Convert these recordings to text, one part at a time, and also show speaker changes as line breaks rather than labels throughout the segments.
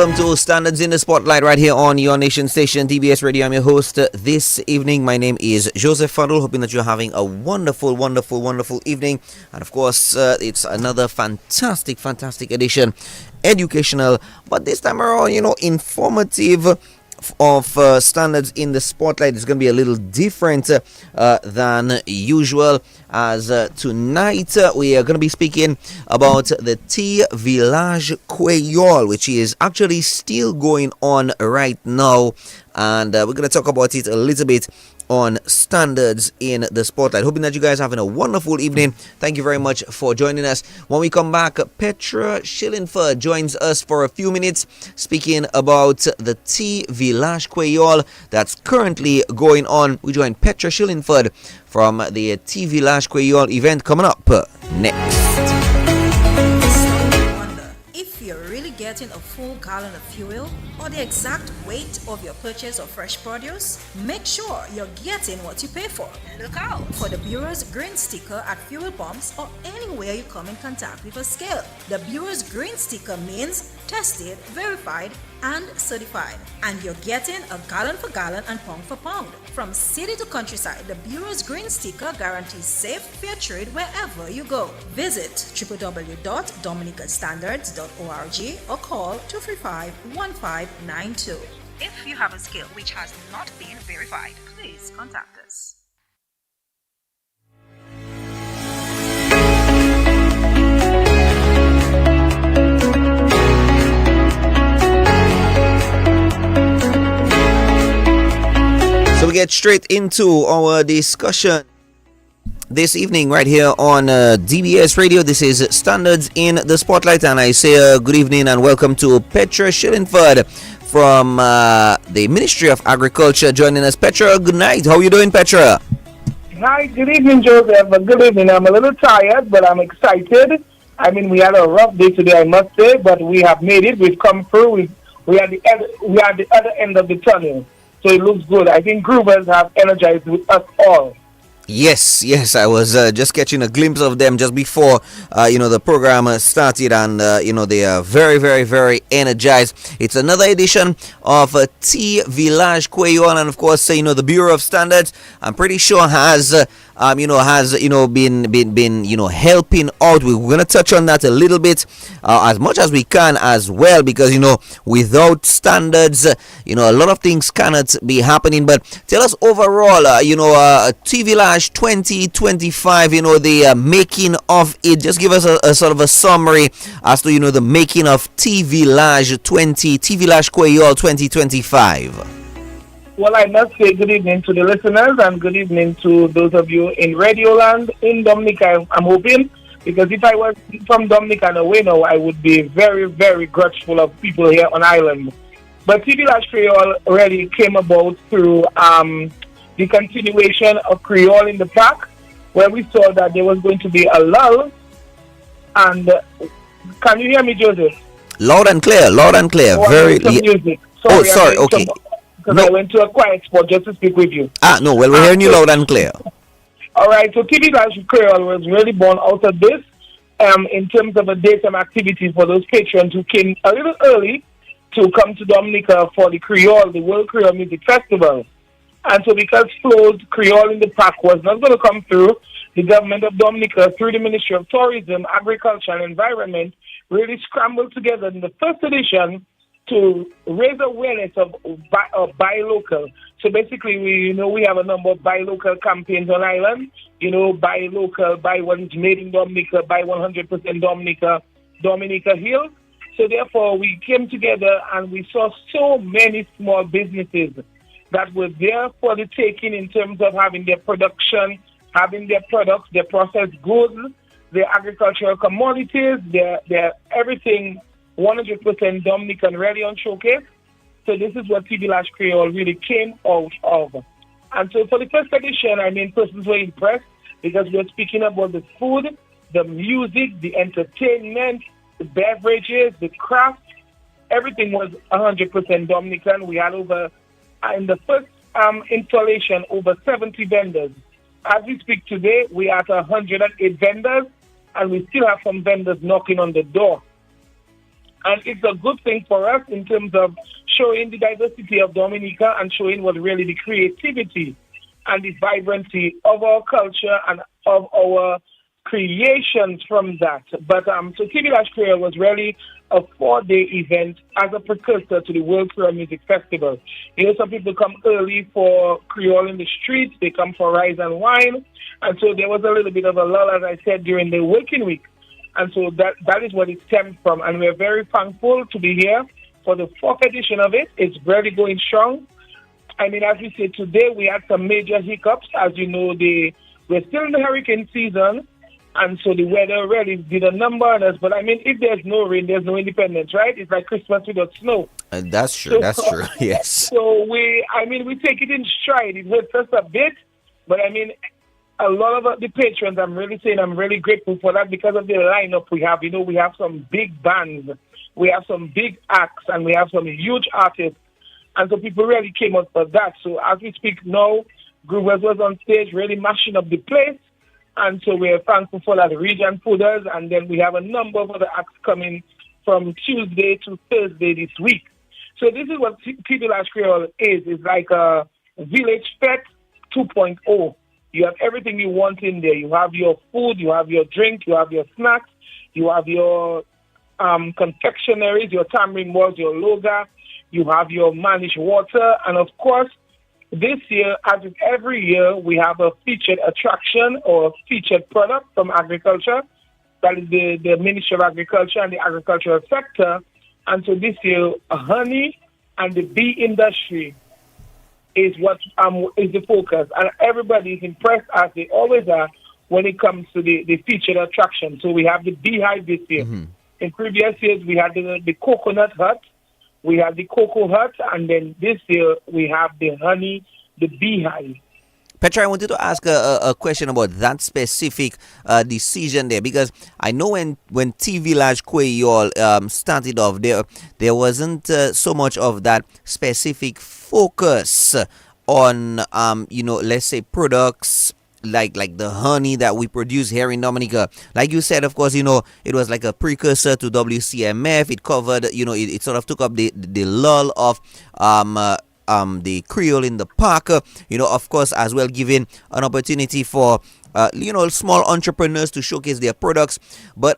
welcome to Standards in the Spotlight right here on your nation station, DBS Radio. I'm your host this evening. My name is Joseph Fadul, hoping that you're having a wonderful, wonderful, wonderful evening. And of course, it's another fantastic, fantastic edition, educational, but this time around, informative of Standards in the Spotlight. Is going to be a little different than usual, as tonight we are going to be speaking about the VILAJ KWEYOL, which is actually still going on right now, and we're going to talk about it a little bit on Standards in the Spotlight. Hoping that you guys are having a wonderful evening. Thank you very much for joining us. When we come back, Petra Shillingford joins us for a few minutes, speaking about the VILAJ KWEYOL that's currently going on. We join Petra Shillingford from the VILAJ KWEYOL event coming up next.
If you're really getting a full gallon of fuel or the exact weight of your purchase of fresh produce, make sure you're getting what you pay for. Look out for the Bureau's green sticker at fuel pumps or anywhere you come in contact with a scale. The Bureau's green sticker means tested, verified, and certified. And you're getting a gallon for gallon and pound for pound. From city to countryside, the Bureau's green sticker guarantees safe, fair trade wherever you go. Visit www.dominicanstandards.org or call 235-1592. If you have a scale which has not been verified, please contact us.
So we get straight into our discussion this evening right here on DBS Radio. This is Standards in the Spotlight, and I say good evening and welcome to Petra Shillingford from the Ministry of Agriculture joining us. Petra, good night. How are you doing, Petra?
Hi, good evening, Joseph. Good evening. I'm a little tired, but I'm excited. I mean, we had a rough day today, I must say, but we have made it. We've come through. We are the other end of the tunnel. So it looks good. I think Groovers have energized with us all.
Yes, I was just catching a glimpse of them just before, the program started, and, they are very, very, very energized. It's another edition of VILAJ KWEYOL, and of course, the Bureau of Standards, I'm pretty sure has been helping out. We're going to touch on that a little bit, as much as we can as well, because, without standards, a lot of things cannot be happening. But tell us overall, VILAJ 2025, the making of it. Just give us a sort of a summary as to, the making of VILAJ KWEYOL 2025.
Well, I must say good evening to the listeners and good evening to those of you in Radio Land in Dominica. I'm hoping, because if I was from Dominica and away now, I would be very, very grudgeful of people here on island. But VILAJ KWEYOL really came about through the continuation of Creole in the Park, where we saw that there was going to be a lull. And can you hear me, Joseph?
Loud and clear.
Oh,
very.
Music.
Sorry. Okay.
Because I went to a quiet spot just to speak with you.
No, well, we're hearing you loud and clear.
All right, so VILAJ KWEYOL was really born out of this in terms of a daytime activities for those patrons who came a little early to come to Dominica for the World Creole Music Festival. And so because Flo's Creole in the Park was not going to come through, the government of Dominica, through the Ministry of Tourism, Agriculture and Environment, really scrambled together in the first edition to raise awareness of buy local. So basically, we have a number of buy local campaigns on island. Buy local, buy what is made in Dominica, buy 100% Dominica Hill. So therefore, we came together and we saw so many small businesses that were there for the taking in terms of having their production, having their products, their processed goods, their agricultural commodities, their everything 100% Dominican ready on showcase. So this is what VILAJ KWEYOL really came out of. And so for the first edition, persons were impressed because we're speaking about the food, the music, the entertainment, the beverages, the craft. Everything was 100% Dominican. We had in the first installation, over 70 vendors. As we speak today, we are at 108 vendors, and we still have some vendors knocking on the door. And it's a good thing for us in terms of showing the diversity of Dominica and showing what really the creativity and the vibrancy of our culture and of our creations from that. But so KWEYOL KWEYOL was really a 4-day event as a precursor to the World Creole Music Festival. You know, some people come early for Creole in the streets, they come for rice and wine, and so there was a little bit of a lull, as I said, during the working week. And so that is what it stemmed from, and we're very thankful to be here for the 4th edition of it. It's really going strong. I mean, as we said today, we had some major hiccups. As you know, we're still in the hurricane season, and so the weather really did a number on us. But I mean, if there's no rain, there's no independence, right? It's like Christmas without snow.
That's true. That's true. Yes.
So we take it in stride. It hurts us a bit, but I mean, a lot of the patrons, I'm really grateful for that because of the lineup we have. You know, we have some big bands, we have some big acts, and we have some huge artists. And so people really came out for that. So as we speak now, Groovers was on stage really mashing up the place. And so we're thankful for that, Region Fooders. And then we have a number of other acts coming from Tuesday to Thursday this week. So this is what KWEYOL KWEYOL is. It's like a village fete 2.0. You have everything you want in there. You have your food, you have your drink, you have your snacks, you have your confectionaries, your tamarind balls, your loga, you have your managed water, and of course, this year, as with every year, we have a featured attraction or a featured product from agriculture. That is the Ministry of Agriculture and the agricultural sector. And so this year, honey and the bee industry is what is the focus. And everybody is impressed, as they always are, when it comes to the featured attraction. So we have the beehive this year. Mm-hmm. In previous years, we had the coconut hut, we have the cocoa hut, and then this year we have the honey, the beehive.
Petra, I wanted to ask a question about that specific decision there, because I know when VILAJ KWEYOL started off, there wasn't so much of that specific focus on let's say products like the honey that we produce here in Dominica. Like you said, of course, it was like a precursor to WCMF. It covered, it sort of took up the lull of the Creole in the Park, of course, as well, giving an opportunity for small entrepreneurs to showcase their products. But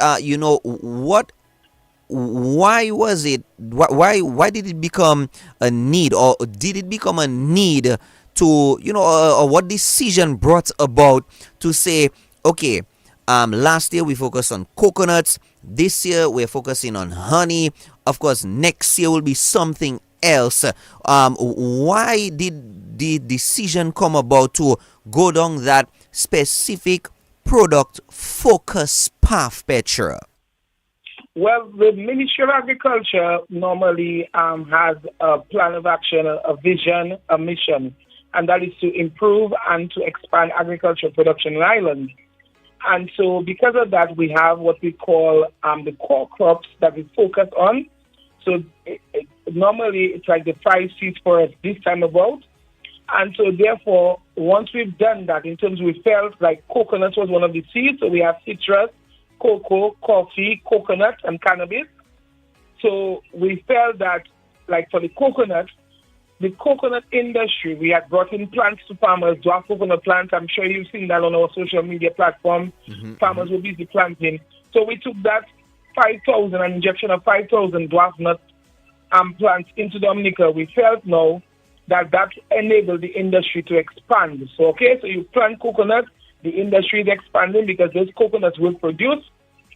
why was it? Why did it become a need, or did it become a need to or what decision brought about to say, okay, last year we focused on coconuts, this year we're focusing on honey, of course next year will be something else. Why did the decision come about to go down that specific product focus path, Petra?
Well, the Ministry of Agriculture normally has a plan of action, a vision, a mission, and that is to improve and to expand agricultural production in Ireland. And so because of that, we have what we call the core crops that we focus on. So normally it's like the 5 seeds for us this time about. And so therefore, once we've done that, in terms we felt like coconut was one of the seeds. So we have citrus, cocoa, coffee, coconut, and cannabis. So we felt that, like for the coconut industry, we had brought in plants to farmers, dwarf coconut plants. I'm sure you've seen that on our social media platform. Mm-hmm, farmers were busy planting. So we took that 5,000, an injection of 5,000 dwarf nut plants into Dominica. We felt now that enabled the industry to expand. So you plant coconut, the industry is expanding because those coconuts will produce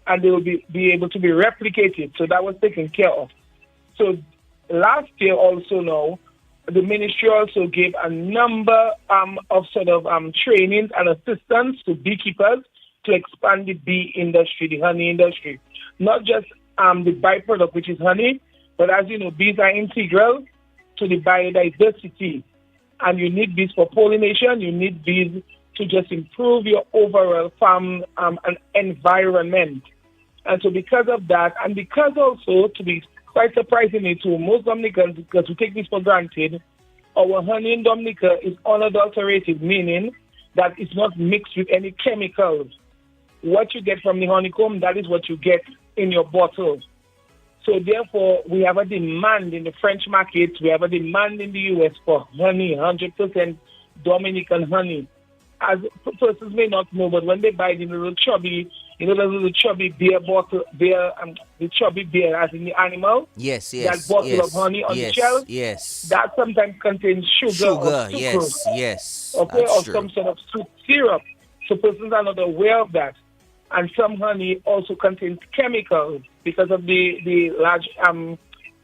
and they will be able to be replicated. So that was taken care of. So last year also now, the ministry also gave a number of trainings and assistance to beekeepers to expand the bee industry, the honey industry. Not just the byproduct, which is honey, but as you know, bees are integral to the biodiversity. And you need bees for pollination, you need bees to just improve your overall farm and environment. And so because of that, and because also, to be quite surprisingly to most Dominicans, because we take this for granted, our honey in Dominica is unadulterated, meaning that it's not mixed with any chemicals. What you get from the honeycomb, that is what you get in your bottle. So therefore, we have a demand in the French market. We have a demand in the U.S. for honey, 100% Dominican honey. As persons may not know, but when they buy the little chubby, the little chubby beer bottle, the chubby beer as in the animal,
Yes,
that
yes,
bottle of
yes,
honey on the
yes,
shelf,
yes.
that sometimes contains sugar or
Sugar,
sucrose,
yes, yes,
okay,
that's
or
true.
some sort of sweet syrup. So persons are not aware of that. And some honey also contains chemicals because of the large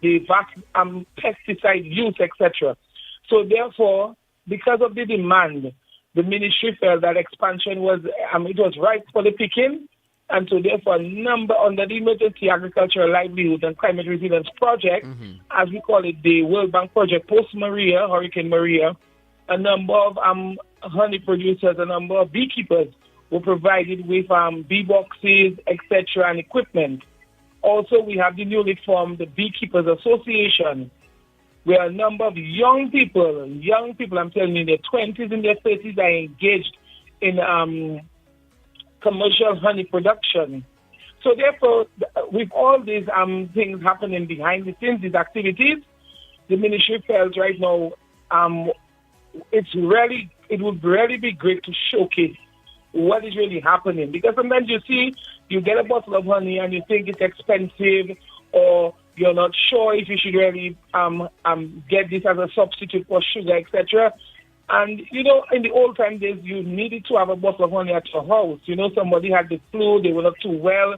the vast pesticide use, etc. So therefore, because of the demand, the ministry felt that expansion was it was right for the picking, and so therefore a number under the Emergency Agricultural Livelihood and Climate Resilience Project, as we call it, the World Bank project post Maria, Hurricane Maria, a number of honey producers, a number of beekeepers were provided with bee boxes, etc., and equipment. Also, we have the newly formed the Beekeepers Association, where a number of young people, I'm telling you, in their 20s and their 30s are engaged in commercial honey production. So therefore, with all these things happening behind the scenes, these activities, the ministry felt right now it would really be great to showcase what is really happening. Because sometimes you get a bottle of honey and you think it's expensive, or you're not sure if you should really get this as a substitute for sugar, etc. And, in the old time days, you needed to have a bottle of honey at your house. Somebody had the flu, they were not too well,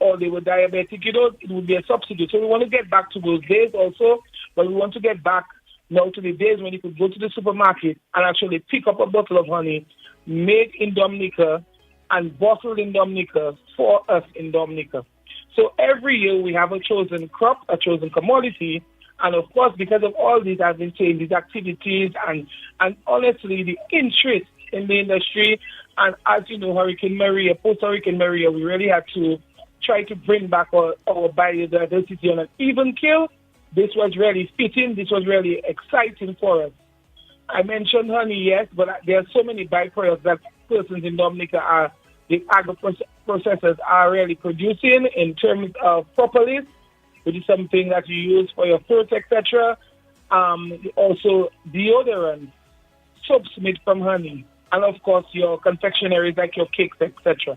or they were diabetic, it would be a substitute. So we want to get back to those days also, but we want to get back now to the days when you could go to the supermarket and actually pick up a bottle of honey made in Dominica and bottled in Dominica for us in Dominica. So every year we have a chosen crop, a chosen commodity, and of course, because of all these, I've been saying, these activities and honestly the interest in the industry, and as you know, Hurricane Maria, post-Hurricane Maria, we really had to try to bring back our biodiversity on an even keel. This was really fitting, this was really exciting for us. I mentioned honey, yes, but there are so many byproducts that persons in Dominica the agro-processors are really producing in terms of propolis, which is something that you use for your fruits, etc. Also deodorant, soaps made from honey, and of course your confectionaries like your cakes, etc.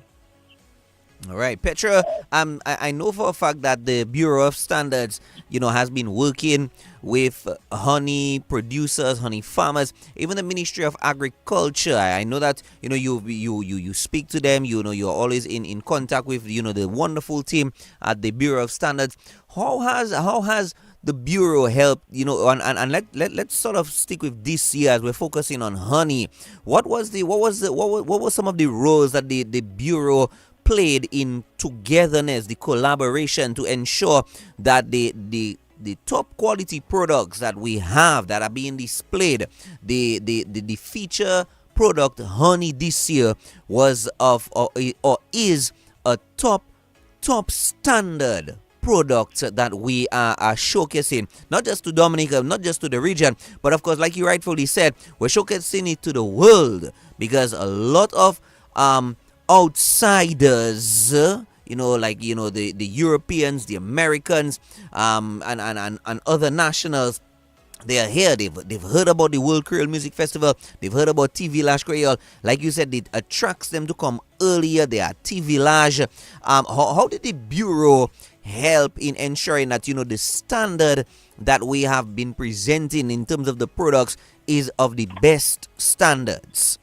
All right, Petra. I know for a fact that the Bureau of Standards, has been working with honey producers, honey farmers, even the Ministry of Agriculture. I know that you speak to them. You're always in contact with the wonderful team at the Bureau of Standards. How has the Bureau helped? And let's sort of stick with this year as we're focusing on honey. What were some of the roles that the Bureau played in togetherness, the collaboration to ensure that the top quality products that we have that are being displayed, the feature product honey this year was or is a top standard product that we are showcasing, not just to Dominica, not just to the region, but of course, like you rightfully said, we're showcasing it to the world, because a lot of outsiders, the Europeans, the Americans, and other nationals, they are here. They've heard about the World Creole Music Festival. They've heard about VILAJ KWEYOL. Like you said, it attracts them to come earlier. They are at VILAJ. How did the Bureau help in ensuring that the standard that we have been presenting in terms of the products is of the best standards?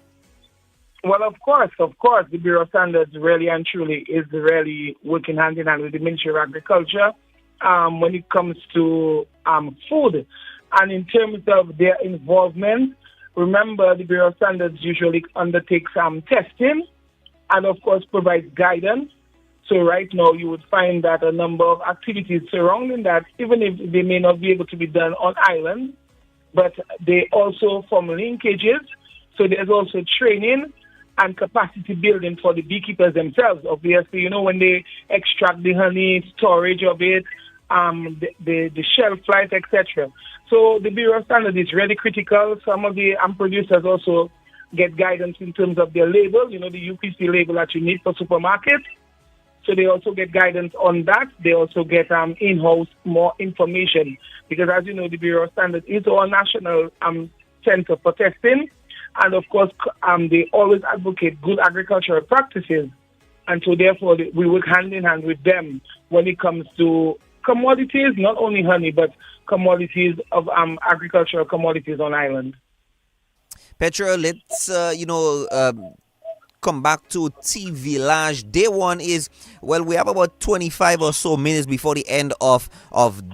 Well, of course, the Bureau of Standards really and truly is really working hand in hand with the Ministry of Agriculture when it comes to food. And in terms of their involvement, remember the Bureau of Standards usually undertakes testing and, of course, provides guidance. So right now you would find that a number of activities surrounding that, even if they may not be able to be done on island, but they also form linkages. So there's also training and capacity building for the beekeepers themselves. Obviously, when they extract the honey, storage of it, the shelf life, etc. So the Bureau of Standards is really critical. Some of the producers also get guidance in terms of their label, the UPC label that you need for supermarkets. So they also get guidance on that. They also get in-house more information because, as you know, the Bureau of Standards is our national center for testing. And, of course, they always advocate good agricultural practices. And so, therefore, we work hand in hand with them when it comes to commodities, not only honey, but commodities of agricultural commodities on island.
Petra, let's, come back to VILAJ. Day one is, well, we have about 25 or so minutes before the end of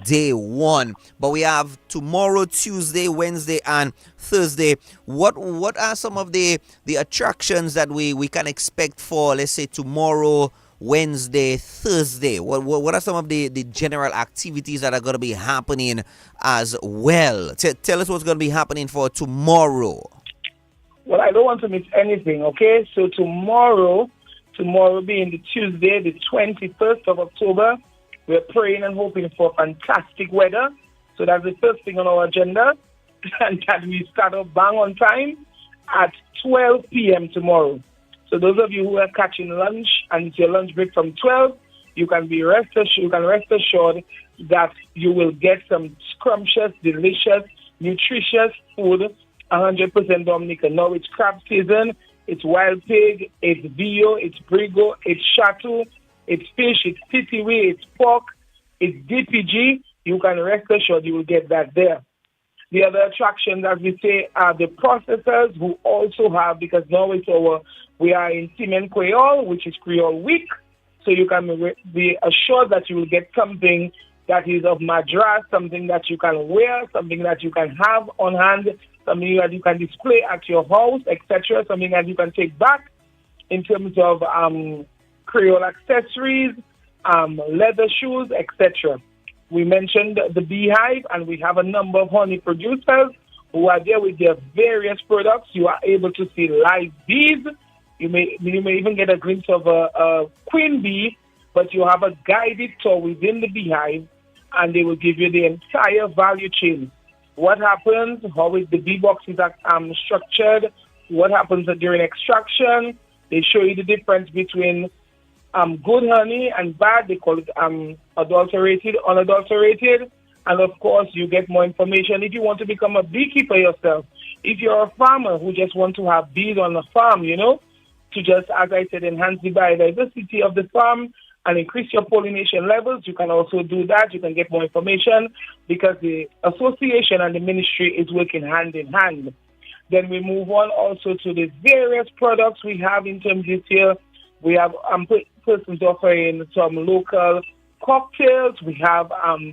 day one. But we have tomorrow, Tuesday, Wednesday, and Thursday. What are some of the attractions that we can expect for, let's say, tomorrow, Wednesday, Thursday? What are some of the general activities that are going to be happening as well? Tell us what's going to be happening for tomorrow.
Well, I don't want to miss anything, okay? So tomorrow being the Tuesday, the 21st of October, we're praying and hoping for fantastic weather. So that's the first thing on our agenda. And that we start up bang on time at 12 p.m. tomorrow. So those of you who are catching lunch and it's your lunch break from 12, you can rest assured that you will get some scrumptious, delicious, nutritious food, 100% Dominican. Now it's crab season, it's wild pig, it's veal, it's brigo, it's shatu, it's fish, it's titiwi, it's pork, it's DPG. You can rest assured you will get that there. The other attractions, as we say, are the processors who also have, because now we are in KWEYOL, which is Creole Week. So you can be assured that you will get something that is of Madras, something that you can wear, something that you can have on hand, something that you can display at your house, etc., something that you can take back in terms of Creole accessories, leather shoes, etc. We mentioned the beehive, and we have a number of honey producers who are there with their various products. You are able to see live bees. You may even get a glimpse of a queen bee, but you have a guided tour within the beehive, and they will give you the entire value chain. What happens, how is the bee boxes are structured, what happens during extraction. They show you the difference between good honey and bad. They call it adulterated, unadulterated. And, of course, you get more information if you want to become a beekeeper yourself. If you're a farmer who just want to have bees on the farm, to just, as I said, enhance the biodiversity of the farm and increase your pollination levels, you can also do that. You can get more information because the association and the ministry is working hand in hand. Then we move on also to the various products we have in terms this year. We have persons offering some local cocktails. We have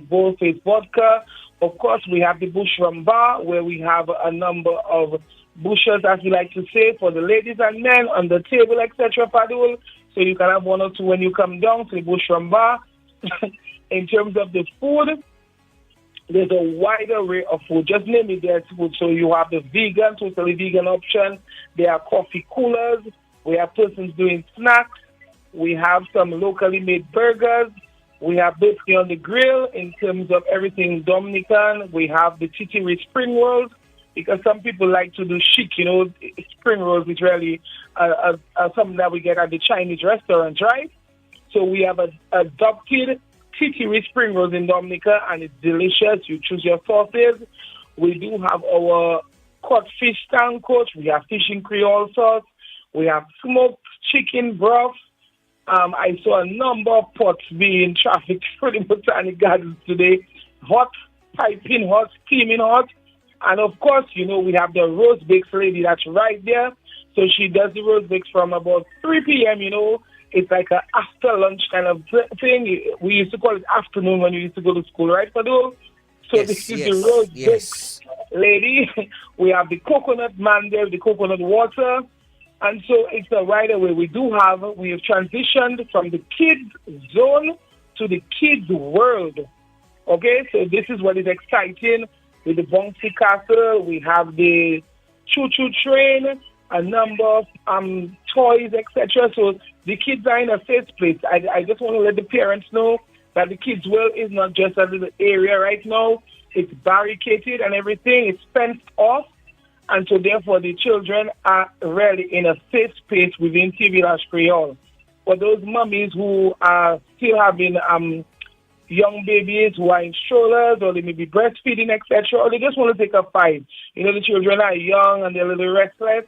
bold-faced vodka. Of course, we have the Bush Rum Bar, where we have a number of bushes, as we like to say, for the ladies and men on the table, etc. Padul. So you can have one or two when you come down to the Bush Rum Bar. In terms of the food, there's a wide array of food. Just name it, there's food. So you have the vegan, totally vegan option. There are coffee coolers. We have persons doing snacks. We have some locally made burgers. We have basically on the grill in terms of everything Dominican. We have the titiwi spring rolls, because some people like to do chic, spring rolls, which really something that we get at the Chinese restaurants, right? So we have adopted titiwi spring rolls in Dominica, and it's delicious. You choose your sauces. We do have our cod fish tancoach. We have fish in Creole sauce. We have smoked chicken broth. I saw a number of pots being trafficked through the Botanic Gardens today. Hot, piping hot, steaming hot. And of course, we have the roast bakes lady that's right there. So she does the roast bakes from about 3 p.m., It's like an after lunch kind of thing. We used to call it afternoon when we used to go to school, right, Fadul? So
Yes,
this is
yes,
the roast
yes.
bakes lady. We have the coconut man there, the coconut water. And so it's a right away. We have transitioned from the kids zone to the kids world. Okay, so this is what is exciting. With the bouncy castle, we have the choo-choo train, a number of toys, etc. So the kids are in a safe place. I just want to let the parents know that the kids world is not just a little area right now. It's barricaded and everything. It's fenced off. And so, therefore, the children are really in a safe space within VILAJ Creole. for those mummies who are still having young babies who are in strollers, or they may be breastfeeding, etc., or they just want to take a fight. You know, the children are young and they're a little restless.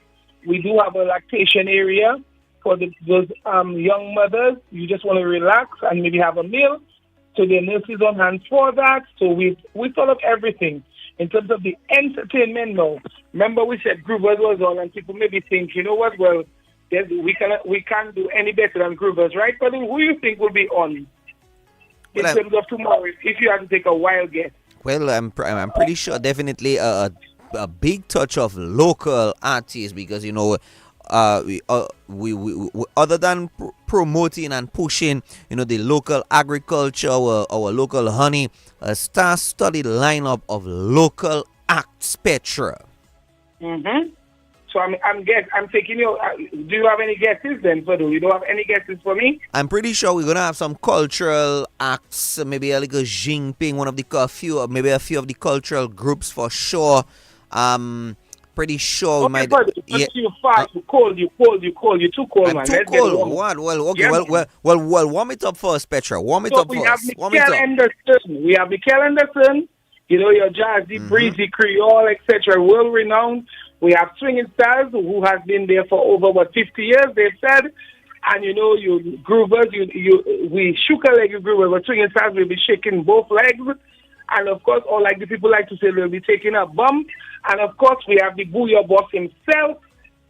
We do have a lactation area for those young mothers. You just want to relax and maybe have a meal. So the nurses on hand for that. So we thought of everything in terms of the entertainment now. Remember we said Groovers was on, and people maybe think, you know what, well, we can't do any better than Groovers, right? But who you think will be on in terms of tomorrow, if you had to take a wild guess?
Well, I'm pretty sure definitely a big touch of local artists, because you know we other than promoting and pushing, you know, the local agriculture, our local honey, a star-studded lineup of local acts, Petra.
Mm-hmm. So I'm taking you. Do you have any guesses then, Fadu? You don't have any guesses for me?
I'm pretty sure we're gonna have some cultural acts, maybe like a Jinping, one of the few, maybe a few of the cultural groups for sure. Pretty sure we might.
Yeah. You fast. You cold. You too cold,
I'm
man.
too cold. What? Well, okay.
Yeah,
well. Warm it up first, Petra. Warm it up
we
first.
Have Mikel Anderson. We have Mikel Anderson. You know, your jazzy, breezy Creole, etc. World renowned. We have Swinging Stars, who has been there for over 50 years. They've said, and you know, you Groovers, we shook a leg, you Groovers, but Swinging Stars will be shaking both legs. And of course, or like the people like to say, they'll be taking a bump. And of course, we have the Booyah boss himself,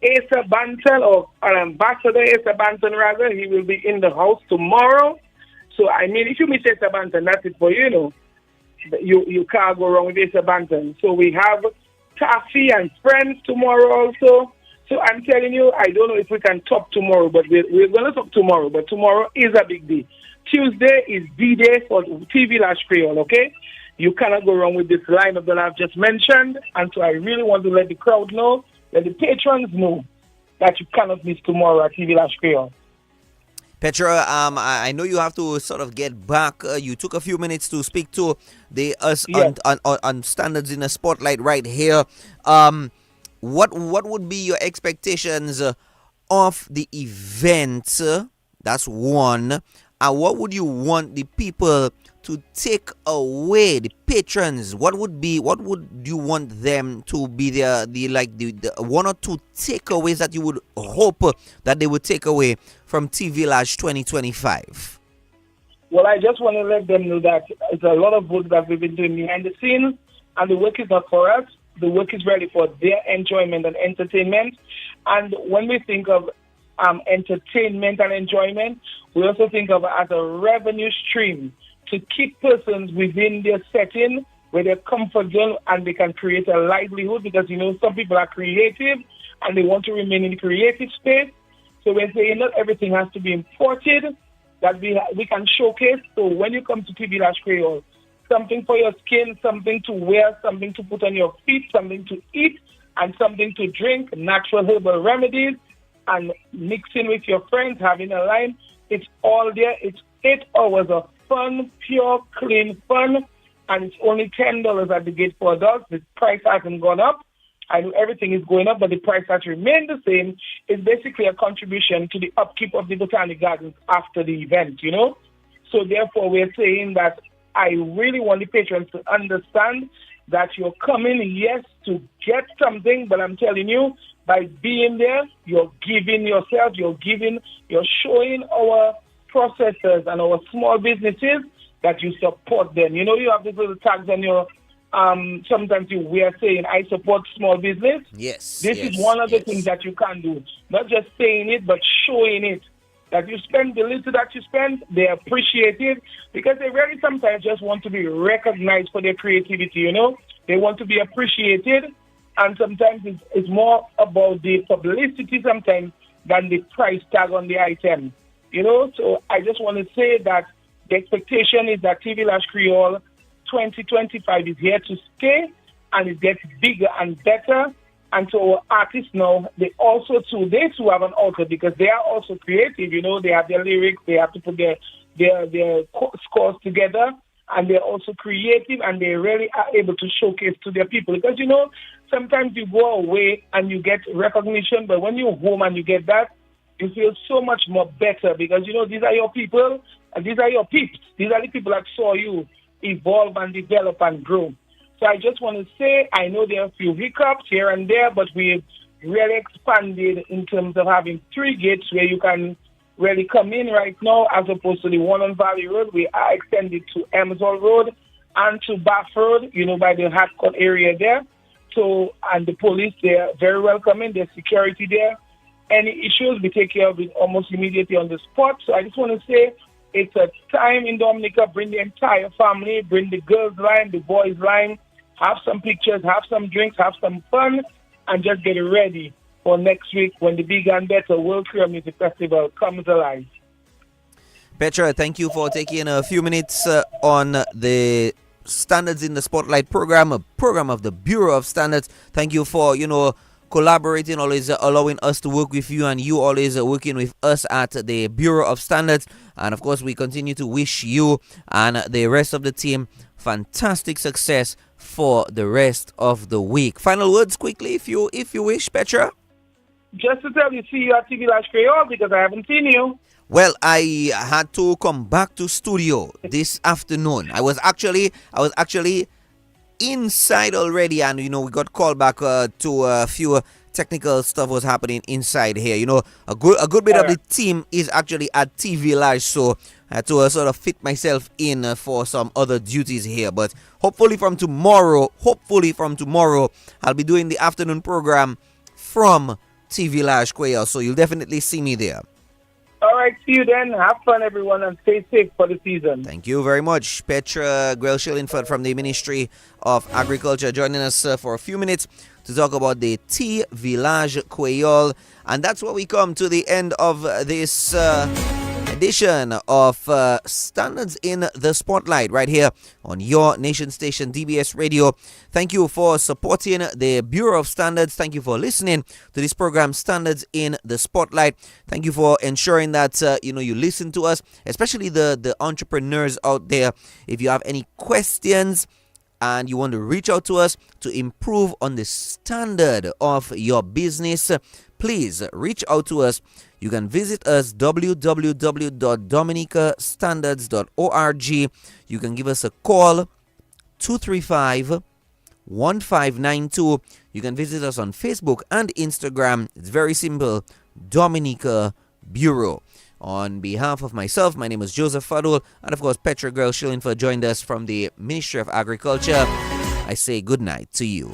Asa Banton, or Ambassador Asa Banton, rather. He will be in the house tomorrow. So, I mean, if you miss Asa Banton, that's it for you, know. You can't go wrong with Asa Banton. So, we have Taffy and Friends tomorrow also. So, I'm telling you, I don't know if we can top tomorrow, but we're going to top tomorrow. But tomorrow is a big day. Tuesday is D-Day for VILAJ Creole, okay? You cannot go wrong with this lineup that I've just mentioned. And so I really want to let the crowd know, let the patrons know, that you cannot miss tomorrow at VILAJ Creole.
Petra, I know you have to sort of get back. You took a few minutes to speak to us on Standards in the Spotlight right here. What would be your expectations of the event? That's one. And what would you want the people to take away, the patrons? What would you want them to be the one or two takeaways that you would hope that they would take away from VILAJ 2025?
Well, I just want to let them know that it's a lot of work that we've been doing behind the scenes, and the work is not for us. The work is really for their enjoyment and entertainment. And when we think of entertainment and enjoyment, we also think of it as a revenue stream to keep persons within their setting where they're comfortable and they can create a livelihood, because, you know, some people are creative and they want to remain in the creative space. So we're saying not everything has to be imported, that we can showcase. So when you come to VILAJ Creole, something for your skin, something to wear, something to put on your feet, something to eat, and something to drink, natural herbal remedies, and mixing with your friends, having a line. It's all there. It's 8 hours of fun, pure, clean fun, and it's only $10 at the gate for adults. The price hasn't gone up. I know everything is going up, but the price has remained the same. It's basically a contribution to the upkeep of the Botanic Gardens after the event, you know? So therefore, we're saying that I really want the patrons to understand that you're coming, yes, to get something, but I'm telling you, by being there, you're giving yourself, you're showing our processors and our small businesses that you support them. You know, you have these little tags on your, sometimes we are saying, I support small business.
Yes.
This is one of the things that you can do. Not just saying it, but showing it. That you spend the little that you spend, they appreciate it, because they really sometimes just want to be recognized for their creativity, you know? They want to be appreciated, and sometimes it's more about the publicity sometimes than the price tag on the item, you know? So I just want to say that the expectation is that VILAJ Creole 2025 is here to stay, and it gets bigger and better. And so our artists now, they also too, they too have an outlet, because they are also creative, you know, they have their lyrics, they have to put their scores together, and they're also creative, and they really are able to showcase to their people. Because, you know, sometimes you go away and you get recognition, but when you're home and you get that, you feel so much more better because, these are your people and these are your peeps. These are the people that saw you evolve and develop and grow. So I just want to say, I know there are a few hiccups here and there, but we've really expanded in terms of having 3 gates where you can really come in right now as opposed to the one on Valley Road. We are extended to Emsall Road and to Bath Road, by the Hatcourt area there. So, and the police, they're very welcoming. There's security there. Any issues, we take care of it almost immediately on the spot. So I just want to say it's a time in Dominica. Bring the entire family, bring the girls' line, the boys' line, have some pictures, have some drinks, have some fun, and just get ready for next week when the Big and Better World Career Music Festival comes alive.
Petra, thank you for taking a few minutes on the Standards in the Spotlight program, a program of the Bureau of Standards. Thank you for, collaborating, always allowing us to work with you and you always working with us at the Bureau of Standards. And of course, we continue to wish you and the rest of the team fantastic success for the rest of the week. Final words quickly, if you wish, Petra.
Just to tell you, see you at VILAJ KWEYOL because I haven't seen you.
Well, I had to come back to studio this afternoon. I was actually inside already, and we got called back to a few technical stuff was happening inside here. A good bit of the team is actually at VILAJ, so I had to sort of fit myself in for some other duties here. But hopefully from tomorrow, I'll be doing the afternoon program from VILAJ KWEYOL, so you'll definitely see me there.
All right, see you then. Have fun, everyone, and stay safe for the season.
Thank you very much. Petra Grell-Shillingford from the Ministry of Agriculture joining us for a few minutes to talk about the VILAJ KWEYOL. And that's where we come to the end of this edition of Standards in the Spotlight right here on your nation station DBS Radio. Thank you for supporting the Bureau of Standards. Thank you for listening to this program, Standards in the Spotlight. Thank you for ensuring that you listen to us, especially the entrepreneurs out there. If you have any questions and you want to reach out to us to improve on the standard of your business, please reach out to us. You can visit us www.dominicastandards.org. You can give us a call 235-1592. You can visit us on Facebook and Instagram. It's very simple, Dominica Bureau. On behalf of myself, my name is Joseph Fadul, and of course Petra Grell-Shillingford joined us from the Ministry of Agriculture. I say good night to you.